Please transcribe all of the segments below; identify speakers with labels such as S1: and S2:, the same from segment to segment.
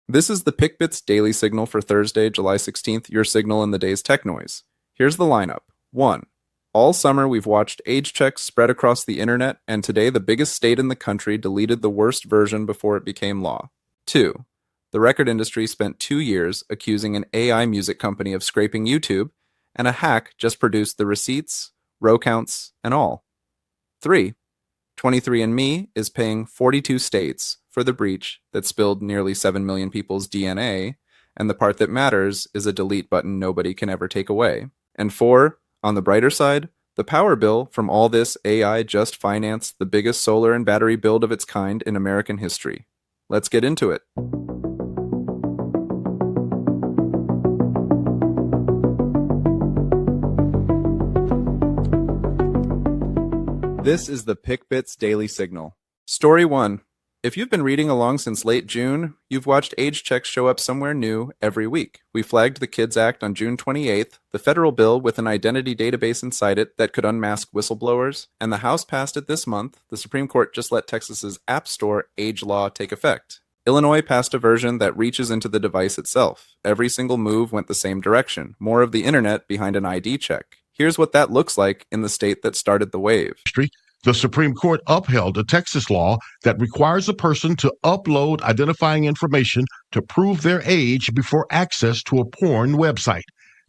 S1: This is the PickBits daily signal for Thursday, July 16th, your signal in the day's tech noise. Here's the lineup. 1. All summer we've watched age checks spread across the internet, and today the biggest state in the country deleted the worst version before it became law. 2. The record industry spent 2 years accusing an AI music company of scraping YouTube, and a hack just produced the receipts, row counts, and all. 3. 23andMe is paying 42 states for the breach that spilled nearly 7 million people's DNA, and the part that matters is a delete button nobody can ever take away. And 4, on the brighter side, the power bill from all this AI just financed the biggest solar and battery build of its kind in American history. Let's get into it. This is the PickBits Daily Signal. Story 1. If you've been reading along since late June, you've watched age checks show up somewhere new every week. We flagged the KIDS Act on June 28th, the federal bill with an identity database inside it that could unmask whistleblowers, and the House passed it this month. The Supreme Court just let Texas's App Store age law take effect. Illinois passed a version that reaches into the device itself. Every single move went the same direction, more of the internet behind an ID check. Here's what that looks like in the state that started the wave.
S2: The Supreme Court upheld a Texas law that requires a person to upload identifying information to prove their age before access to a porn website.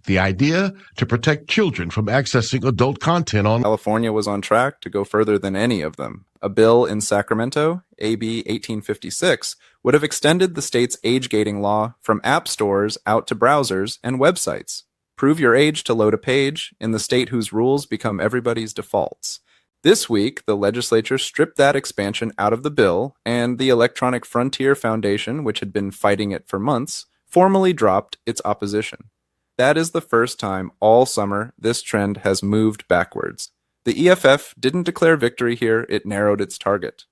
S2: The idea to protect children from accessing adult content on
S1: California was on track to go further than any of them. A bill in Sacramento, AB 1856, would have extended the state's age-gating law from app stores out to browsers and websites. Prove your age to load a page in the state whose rules become everybody's defaults. This week, the legislature stripped that expansion out of the bill, and the Electronic Frontier Foundation, which had been fighting it for months, formally dropped its opposition. That is the first time all summer this trend has moved backwards. The EFF didn't declare victory here, it narrowed its target.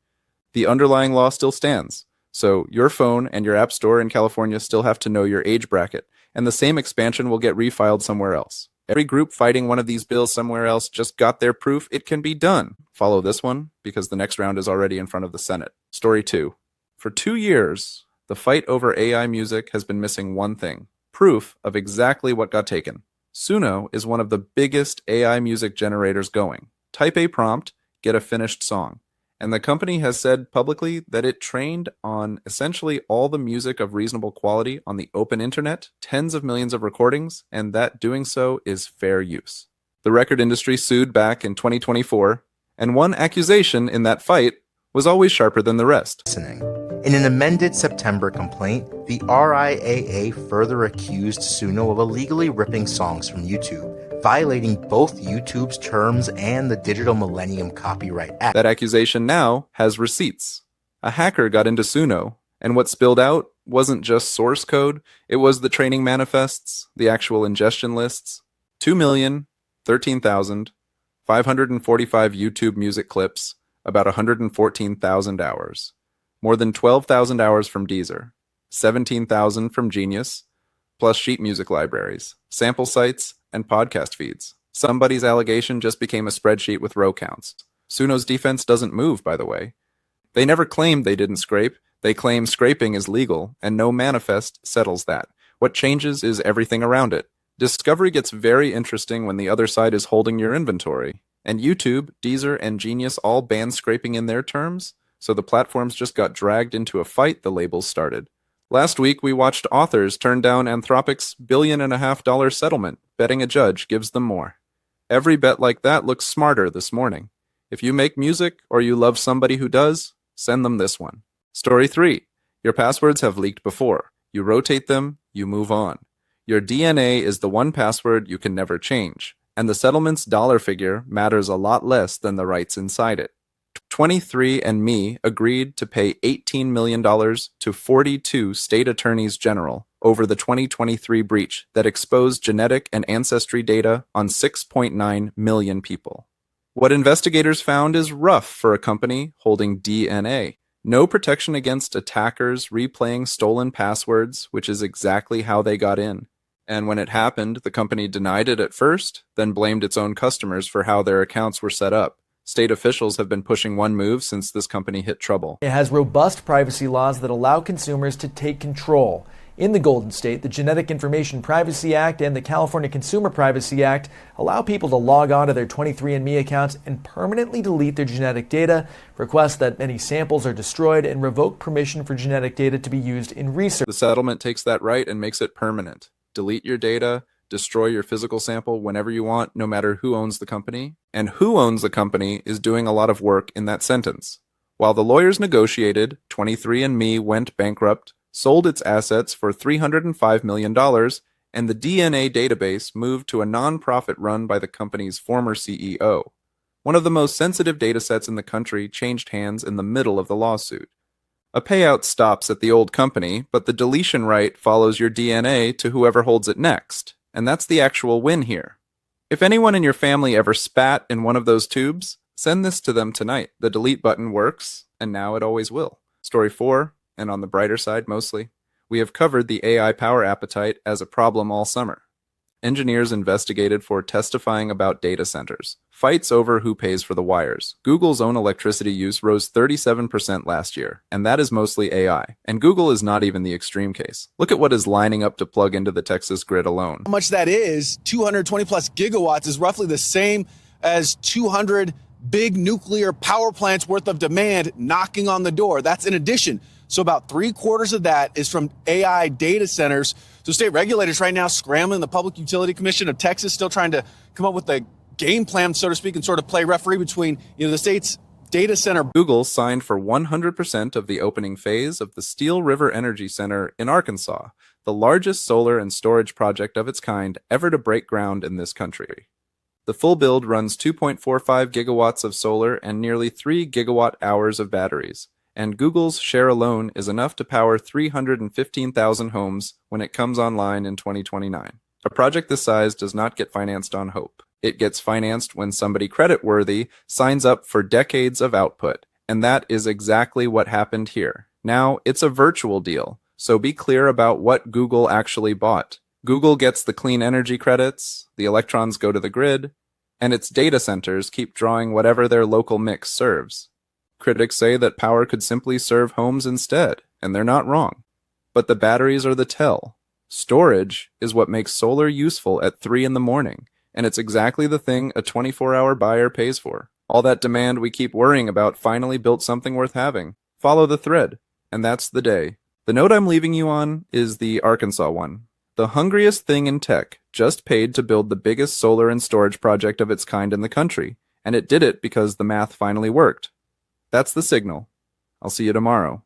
S1: The underlying law still stands, so your phone and your app store in California still have to know your age bracket, and the same expansion will get refiled somewhere else. Every group fighting one of these bills somewhere else just got their proof it can be done. Follow this one, because the next round is already in front of the Senate. Story 2. For 2 years, the fight over AI music has been missing one thing: proof of exactly what got taken. Suno is one of the biggest AI music generators going. Type a prompt, get a finished song. And the company has said publicly that it trained on essentially all the music of reasonable quality on the open internet, tens of millions of recordings, and that doing so is fair use. The record industry sued back in 2024, and one accusation in that fight was always sharper than the rest.
S3: In an amended September complaint, the RIAA further accused Suno of illegally ripping songs from YouTube, violating both YouTube's terms and the Digital Millennium Copyright Act.
S1: That accusation now has receipts. A hacker got into Suno, and what spilled out wasn't just source code, it was the training manifests, the actual ingestion lists. 2,013,545 YouTube music clips, about 114,000 hours. More than 12,000 hours from Deezer, 17,000 from Genius, plus sheet music libraries, sample sites, and podcast feeds. Somebody's allegation just became a spreadsheet with row counts. Suno's defense doesn't move, by the way. They never claimed they didn't scrape. They claim scraping is legal, and no manifest settles that. What changes is everything around it. Discovery gets very interesting when the other side is holding your inventory. And YouTube, Deezer, and Genius all banned scraping in their terms, so the platforms just got dragged into a fight the labels started. Last week, we watched authors turn down Anthropic's $1.5 billion settlement, betting a judge gives them more. Every bet like that looks smarter this morning. If you make music or you love somebody who does, send them this one. Story 3. Your passwords have leaked before. You rotate them, you move on. Your DNA is the one password you can never change, and the settlement's dollar figure matters a lot less than the rights inside it. 23andMe agreed to pay $18 million to 42 state attorneys general over the 2023 breach that exposed genetic and ancestry data on 6.9 million people. What investigators found is rough for a company holding DNA. No protection against attackers replaying stolen passwords, which is exactly how they got in. And when it happened, the company denied it at first, then blamed its own customers for how their accounts were set up. State officials have been pushing one move since this company hit trouble.
S4: It has robust privacy laws that allow consumers to take control. In the Golden State, the Genetic Information Privacy Act and the California Consumer Privacy Act allow people to log on to their 23andMe accounts and permanently delete their genetic data, request that any samples are destroyed, and revoke permission for genetic data to be used in research.
S1: The settlement takes that right and makes it permanent. Delete your data, destroy your physical sample whenever you want, no matter who owns the company. And who owns the company is doing a lot of work in that sentence. While the lawyers negotiated, 23andMe went bankrupt, sold its assets for $305 million, and the DNA database moved to a nonprofit run by the company's former CEO. One of the most sensitive datasets in the country changed hands in the middle of the lawsuit. A payout stops at the old company, but the deletion right follows your DNA to whoever holds it next, and that's the actual win here. If anyone in your family ever spat in one of those tubes, send this to them tonight. The delete button works, and now it always will. Story 4. And on the brighter side mostly, we have covered the AI power appetite as a problem all summer. Engineers investigated for testifying about data centers, fights over who pays for the wires. Google's own electricity use rose 37% last year, and that is mostly AI. And Google is not even the extreme case. Look at what is lining up to plug into the Texas grid alone.
S5: How much that is, 220 plus gigawatts is roughly the same as 200 big nuclear power plants worth of demand knocking on the door. That's in addition. So about 3/4 of that is from AI data centers. So state regulators right now scrambling, the Public Utility Commission of Texas still trying to come up with a game plan, so to speak, and sort of play referee between the state's data center.
S1: Google signed for 100% of the opening phase of the Steel River Energy Center in Arkansas, the largest solar and storage project of its kind ever to break ground in this country. The full build runs 2.45 gigawatts of solar and nearly 3 gigawatt hours of batteries. And Google's share alone is enough to power 315,000 homes when it comes online in 2029. A project this size does not get financed on hope. It gets financed when somebody creditworthy signs up for decades of output, and that is exactly what happened here. Now, it's a virtual deal, so be clear about what Google actually bought. Google gets the clean energy credits, the electrons go to the grid, and its data centers keep drawing whatever their local mix serves. Critics say that power could simply serve homes instead, and they're not wrong. But the batteries are the tell. Storage is what makes solar useful at 3 in the morning, and it's exactly the thing a 24-hour buyer pays for. All that demand we keep worrying about finally built something worth having. Follow the thread, and that's the day. The note I'm leaving you on is the Arkansas one. The hungriest thing in tech just paid to build the biggest solar and storage project of its kind in the country, and it did it because the math finally worked. That's the signal. I'll see you tomorrow.